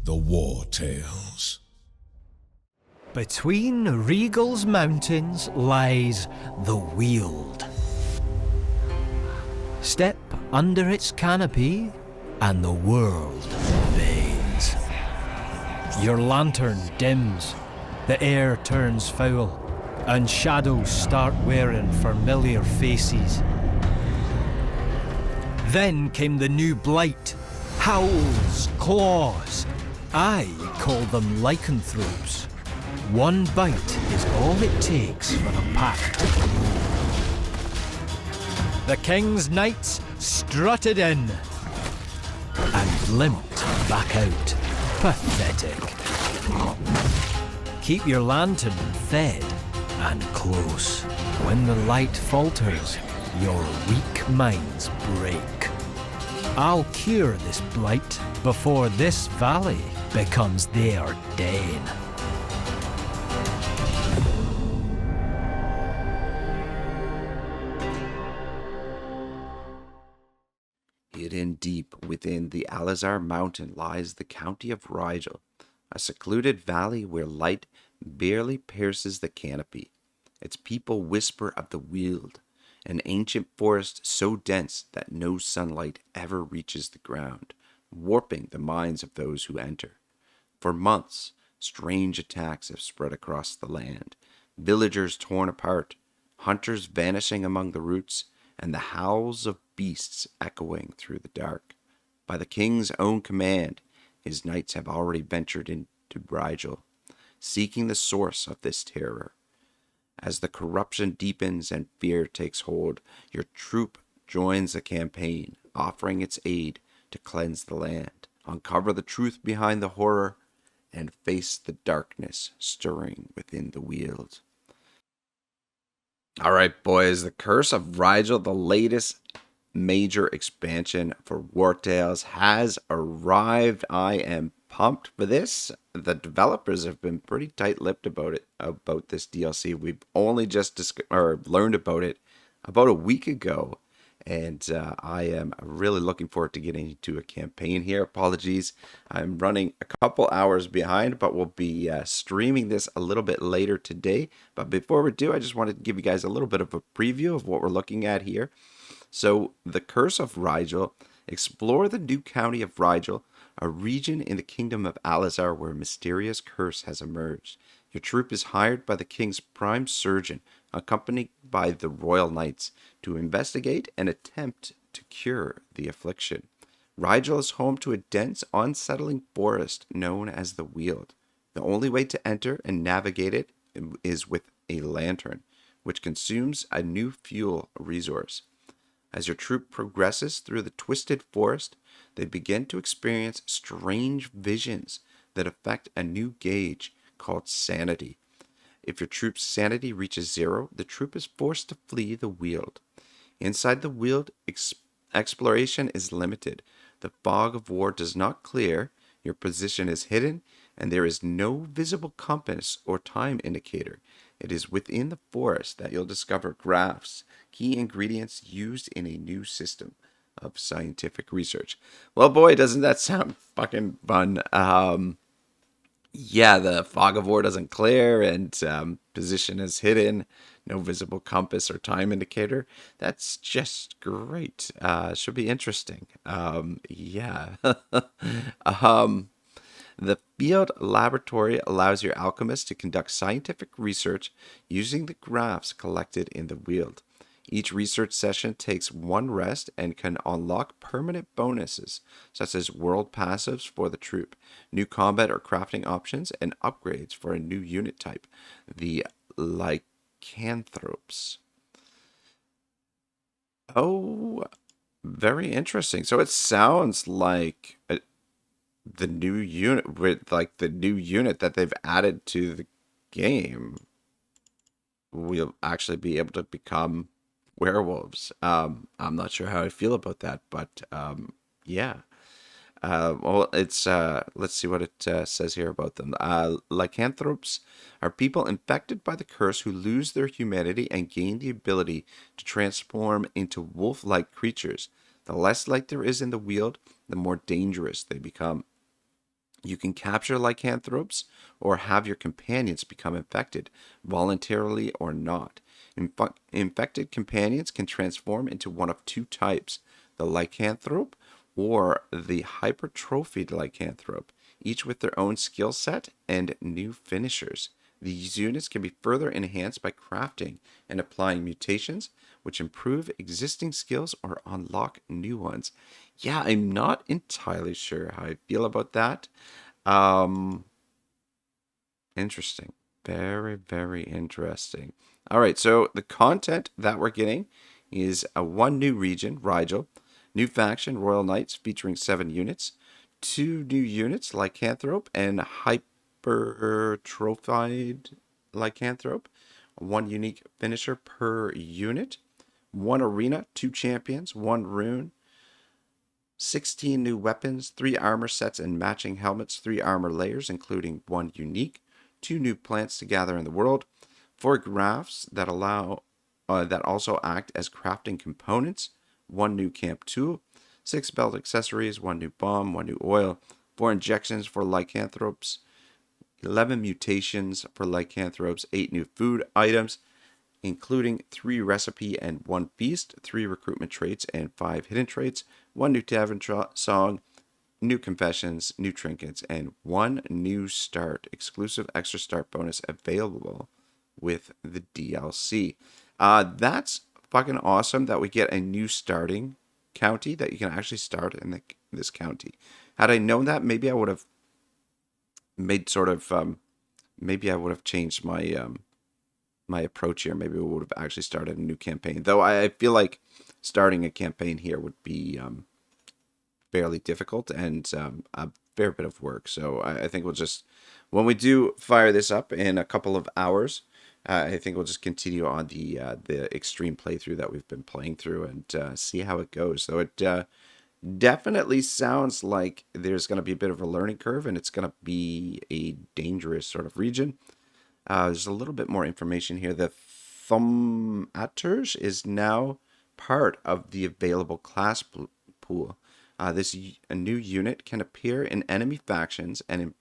the Wartales. Between Rigel's mountains lies the Weald. Step under its canopy and the world fades. Your lantern dims, the air turns foul, and shadows start wearing familiar faces. Then came the new blight, howls, claws. I call them lycanthropes. One bite is all it takes for a pack to move. The king's knights strutted in and limped back out, pathetic. Keep your lantern fed and close. When the light falters, your weak minds break. I'll cure this blight before this valley becomes their den. Hidden deep within the Alazar mountain lies the County of Rigel, a secluded valley where light barely pierces the canopy. Its people whisper of the Weald, an ancient forest so dense that no sunlight ever reaches the ground, warping the minds of those who enter. For months, strange attacks have spread across the land, villagers torn apart, hunters vanishing among the roots, and the howls of beasts echoing through the dark. By the king's own command, his knights have already ventured into Rigel, seeking the source of this terror. As the corruption deepens and fear takes hold, your troop joins the campaign, offering its aid to cleanse the land, uncover the truth behind the horror, and face the darkness stirring within the Weald. All right, boys, the Curse of Rigel, the latest major expansion for Wartales, has arrived. I am pumped for this. The developers have been pretty tight-lipped about this DLC. We've only just learned about it about a week ago, and I am really looking forward to getting into a campaign here. Apologies, I'm running a couple hours behind, but we'll be streaming this a little bit later today. But before we do, I just wanted to give you guys a little bit of a preview of what we're looking at here. So, the Curse of Rigel. Explore the new County of Rigel, a region in the kingdom of Alazar where a mysterious curse has emerged. Your troop is hired by the king's prime surgeon, accompanied by the royal knights, to investigate and attempt to cure the affliction. Rigel is home to a dense, unsettling forest known as the Weald. The only way to enter and navigate it is with a lantern, which consumes a new fuel resource. As your troop progresses through the twisted forest, they begin to experience strange visions that affect a new gauge called sanity. If your troop's sanity reaches 0, the troop is forced to flee the Weald. Inside the Weald, exploration is limited. The fog of war does not clear, your position is hidden, and there is no visible compass or time indicator. It is within the forest that you'll discover graphs, key ingredients used in a new system of scientific research. Well, boy, doesn't that sound fucking fun. Yeah, the fog of war doesn't clear, and position is hidden, no visible compass or time indicator. That's just great. Should be interesting. Yeah. The field laboratory allows your alchemist to conduct scientific research using the graphs collected in the Weald. Each research session takes one rest and can unlock permanent bonuses, such as world passives for the troop, new combat or crafting options, and upgrades for a new unit type, the lycanthropes. Oh, very interesting. So it sounds like the new unit that they've added to the game will actually be able to become werewolves. I'm not sure how I feel about that, but yeah. Well, it's let's see what it says here about them. Lycanthropes are people infected by the curse who lose their humanity and gain the ability to transform into wolf-like creatures. The less light there is in the Weald, the more dangerous they become. You can capture lycanthropes or have your companions become infected, voluntarily or not. Infected companions can transform into one of two types, the lycanthrope or the hypertrophied lycanthrope, each with their own skill set and new finishers. These units can be further enhanced by crafting and applying mutations, which improve existing skills or unlock new ones. Yeah, I'm not entirely sure how I feel about that. Um, Interesting. Very, very interesting. All right, so the content that we're getting is a one new region, Rigel, new faction, Royal Knights, featuring 7 units, 2 new units, Lycanthrope and Hypertrophied Lycanthrope, one unique finisher per unit, one arena, 2 champions, one rune, 16 new weapons, 3 armor sets and matching helmets, 3 armor layers, including one unique, 2 new plants to gather in the world, 4 graphs that that also act as crafting components, one new camp tool, 6 belt accessories, one new bomb, one new oil, 4 injections for lycanthropes, 11 mutations for lycanthropes, 8 new food items, including 3 recipe and 1 feast, 3 recruitment traits and 5 hidden traits, one new tavern song, new confessions, new trinkets, and one new start, exclusive extra start bonus available with the DLC. That's fucking awesome that we get a new starting county, that you can actually start in this county. Had I known that, maybe I would have made sort of, maybe I would have changed my approach here. Maybe we would have actually started a new campaign. Though I feel like starting a campaign here would be fairly difficult and a fair bit of work. So I think we'll just, when we do fire this up in a couple of hours, I think we'll just continue on the extreme playthrough that we've been playing through and see how it goes. So it definitely sounds like there's going to be a bit of a learning curve, and it's going to be a dangerous sort of region. There's a little bit more information here. The Thaumaturge is now part of the available class pool. A new unit can appear in enemy factions and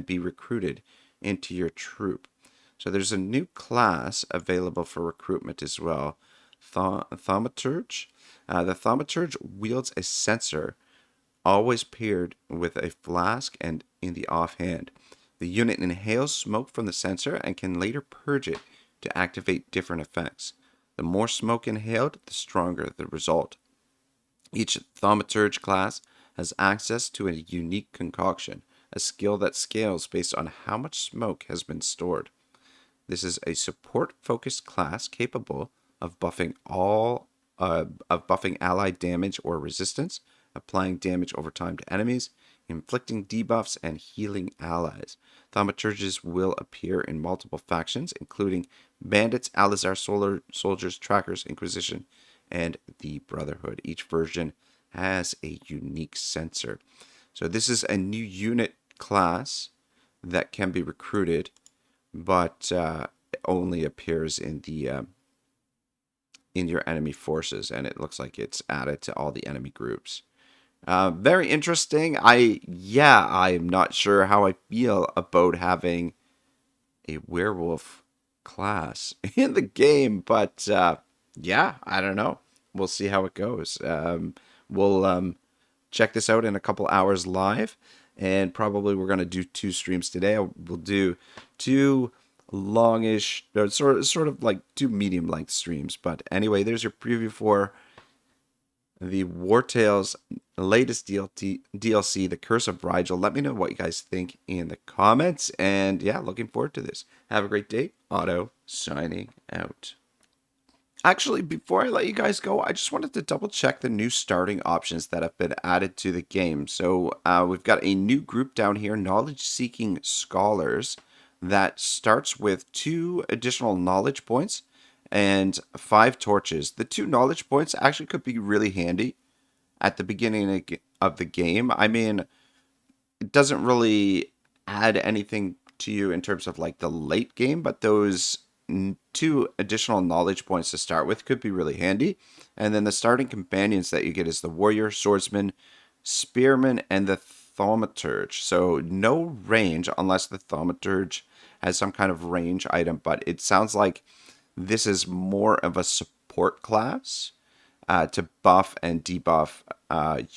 be recruited into your troop. So there's a new class available for recruitment as well. Thaumaturge. The Thaumaturge wields a censer, always paired with a flask and in the offhand. The unit inhales smoke from the censer and can later purge it to activate different effects. The more smoke inhaled, the stronger the result. Each Thaumaturge class has access to a unique concoction, a skill that scales based on how much smoke has been stored. This is a support-focused class capable of buffing allied damage or resistance, applying damage over time to enemies, inflicting debuffs, and healing allies. Thaumaturges will appear in multiple factions, including Bandits, Alazar Soldiers, Trackers, Inquisition, and the Brotherhood. Each version has a unique censer. So this is a new unit class that can be recruited, but it only appears in your enemy forces, and it looks like it's added to all the enemy groups. Very interesting. I'm not sure how I feel about having a werewolf class in the game, but I don't know. We'll see how it goes. We'll check this out in a couple hours live, and probably we're gonna do 2 streams today. We'll do 2 longish, sort of like 2 medium length streams. But anyway, there's your preview for the Wartales latest DLC, The Curse of Rigel. Let me know what you guys think in the comments. And yeah, looking forward to this. Have a great day. Otto signing out. Actually, before I let you guys go, I just wanted to double check the new starting options that have been added to the game. So we've got a new group down here, Knowledge Seeking Scholars, that starts with 2 additional knowledge points and 5 torches. The 2 knowledge points actually could be really handy at the beginning of the game. I mean, it doesn't really add anything to you in terms of like the late game, but those 2 additional knowledge points to start with could be really handy. And then the starting companions that you get is the warrior, swordsman, spearman, and the thaumaturge. So no range unless the thaumaturge has some kind of range item, but it sounds like this is more of a support class to buff and debuff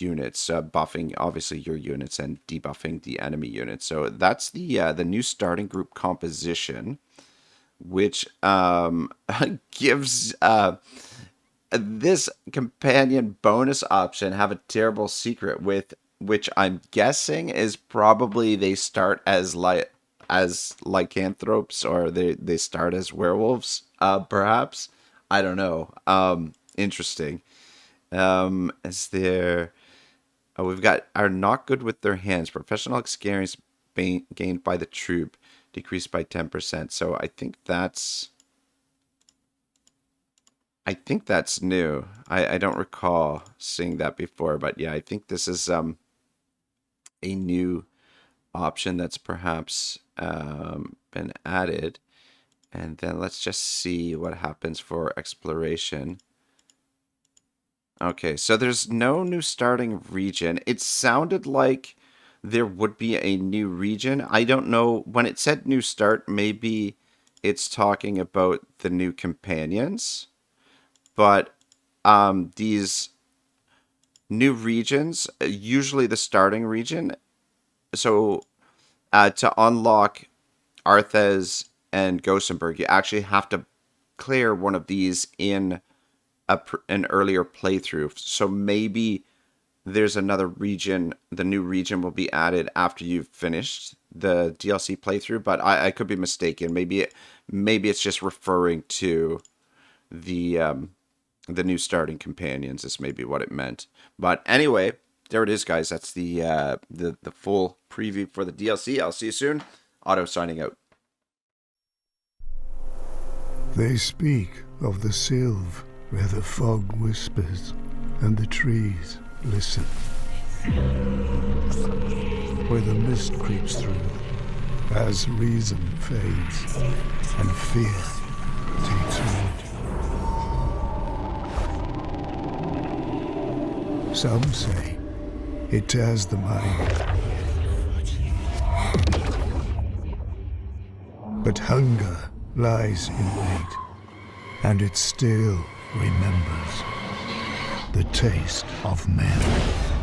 units, buffing obviously your units and debuffing the enemy units. So that's the new starting group composition, which gives this companion bonus option have a terrible secret, with which I'm guessing is probably they start as lycanthropes, or they start as werewolves, perhaps. I don't know. Interesting. Is there? Oh, we've got are not good with their hands. Professional experience gained by the troop decreased by 10%. So I think that's new. I don't recall seeing that before, but yeah, I think this is a new option that's perhaps been added. And then let's just see what happens for exploration. Okay, so there's no new starting region. It sounded like there would be a new region. I don't know. When it said new start, maybe it's talking about the new companions. But these new regions, usually the starting region. So to unlock Arthez and Gothenburg, you actually have to clear one of these in an earlier playthrough. So maybe there's another region. The new region will be added after you've finished the DLC playthrough, but I could be mistaken. Maybe it's just referring to the new starting companions. Is maybe what it meant. But anyway, there it is, guys. That's the full preview for the DLC. I'll see you soon. Otto signing out. They speak of the Sylve, where the fog whispers and the trees listen, where the mist creeps through as reason fades and fear takes root. Some say it tears the mind, but hunger lies in wait, and it still remembers the taste of men.